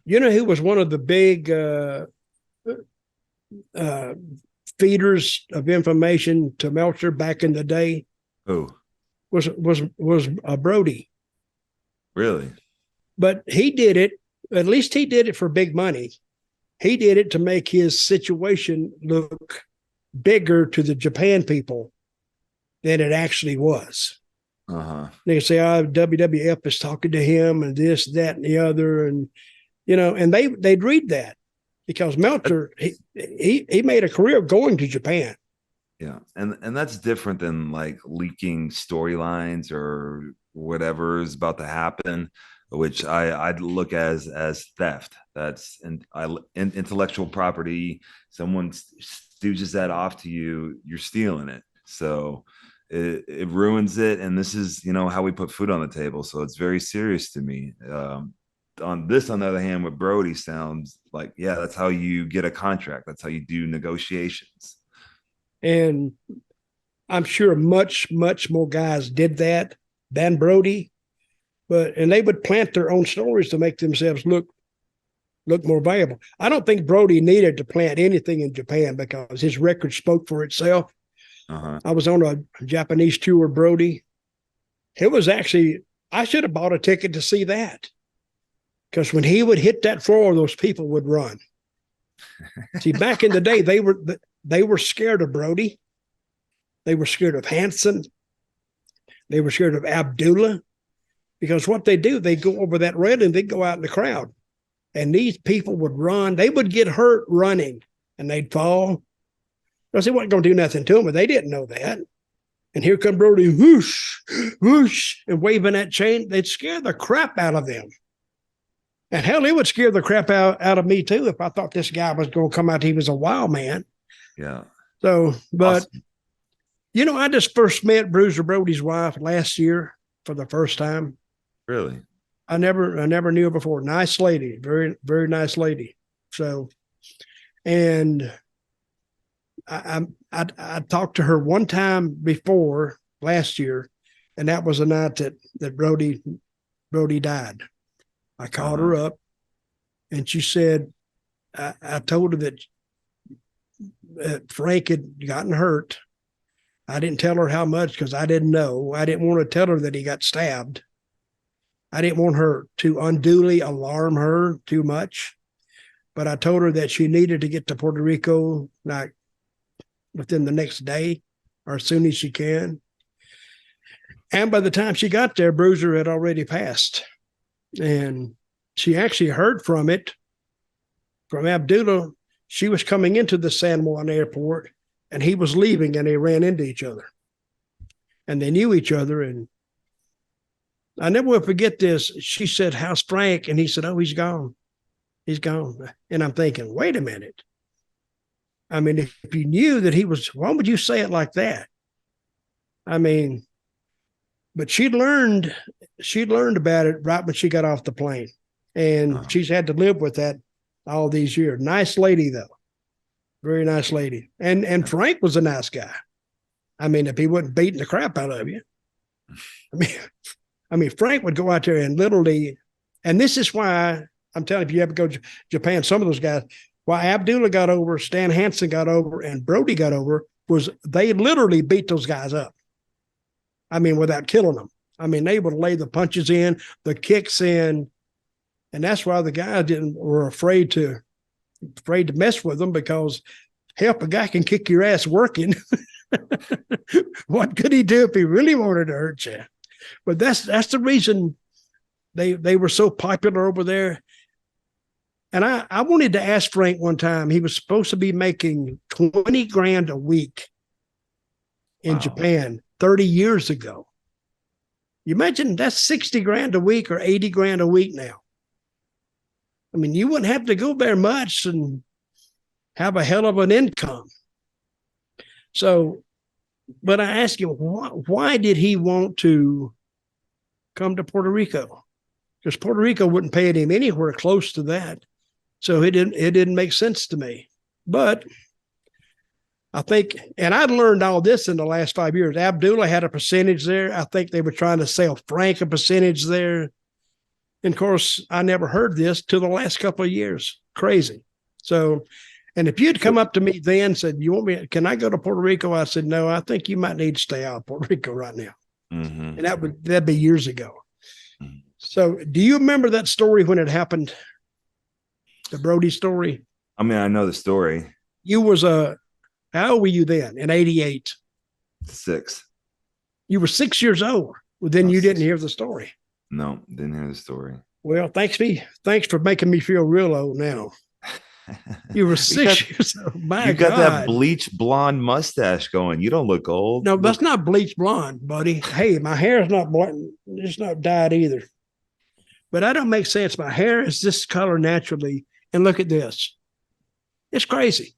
You know who was one of the big uh, feeders of information to Meltzer back in the day? Oh, Was Brody, really? but he did it. At least he did it for big money. He did it to make his situation look bigger to the Japan people than it actually was. Uh-huh. They say, "Oh, WWF is talking to him, and this, that, and the other," and and they'd read that because Meltzer he made a career going to Japan. Yeah, and that's different than like leaking storylines or whatever is about to happen, which I'd look as theft. That's intellectual property. Someone stooges that off to you, you're stealing it. So it ruins it. And this is how we put food on the table. So it's very serious to me. On the other hand, with Brody sounds like, yeah, that's how you get a contract. That's how you do negotiations. And I'm sure much more guys did that than Brody, and they would plant their own stories to make themselves look more valuable. I don't think Brody needed to plant anything in Japan because his record spoke for itself. Uh-huh. I was on a Japanese tour, Brody. It was actually, I should have bought a ticket to see that because when he would hit that floor, those people would run. See, back in the day, they were scared of Brody. They were scared of Hanson. They were scared of Abdullah because what they do, they go over that railing, they go out in the crowd. And these people would run. They would get hurt running and they'd fall. Because they wasn't going to do nothing to them, but they didn't know that. And here come Brody, whoosh, whoosh, and waving that chain. They'd scare the crap out of them. And hell, it would scare the crap out of me too if I thought this guy was going to come out, he was a wild man. Yeah. So, but, Awesome. I just first met Bruiser Brody's wife last year for the first time. Really? I never knew her before. Nice lady, very, very nice lady. So, and I talked to her one time before last year, and that was the night that Brody died. I called her up, and she said, I told her that Frank had gotten hurt. I didn't tell her how much because I didn't know. I didn't want to tell her that he got stabbed. I didn't want her to unduly alarm her too much, but I told her that she needed to get to Puerto Rico like within the next day or as soon as she can. And by the time she got there, Bruiser had already passed. And she actually heard from Abdullah. She was coming into the San Juan airport and he was leaving and they ran into each other. And they knew each other. And I never will forget this. She said, "How's Frank?" And he said, "Oh, he's gone. He's gone." And I'm thinking, wait a minute. I mean, if you knew that he was, why would you say it like that? I mean, but she'd learned about it right when she got off the plane. And she's had to live with that all these years. Nice lady, though. Very nice lady. And Frank was a nice guy. I mean, if he wasn't beating the crap out of you. I mean, Frank would go out there and literally, and this is why I'm telling you, if you ever go to Japan, some of those guys, why Abdullah got over, Stan Hansen got over, and Brody got over was they literally beat those guys up. I mean, without killing them. I mean, they would lay the punches in, the kicks in, and that's why the guys were afraid to mess with them because help, a guy can kick your ass working. What could he do if he really wanted to hurt you? But that's the reason they were so popular over there. And I wanted to ask Frank one time. He was supposed to be making 20 grand a week in Japan 30 years ago. You imagine that's 60 grand a week or 80 grand a week now. I mean, you wouldn't have to go there much and have a hell of an income. So, but I asked him, why did he want to come to Puerto Rico? Because Puerto Rico wouldn't pay him anywhere close to that. So it didn't make sense to me. But I think, and I'd learned all this in the last 5 years. Abdullah had a percentage there. I think they were trying to sell Frank a percentage there. And of course, I never heard this till the last couple of years. Crazy. So, and if you'd come up to me then and said, "You want me? Can I go to Puerto Rico?" I said, "No, I think you might need to stay out of Puerto Rico right now." Mm-hmm. And that'd be years ago. Mm-hmm. So, do you remember that story when it happened? The Brody story. I mean, I know the story. You was how old were you then? In '88, 6. you were 6 years old. Well, then you didn't hear the story. No, didn't hear the story. Well, thanks for making me feel real old now. You were 6 years old. My you got God. that bleach blonde mustache going. You don't look old. No, that's not bleach blonde, buddy. Hey, my hair is not blonde. It's not dyed either. But I don't make sense. My hair is this color naturally. And look at this. It's crazy.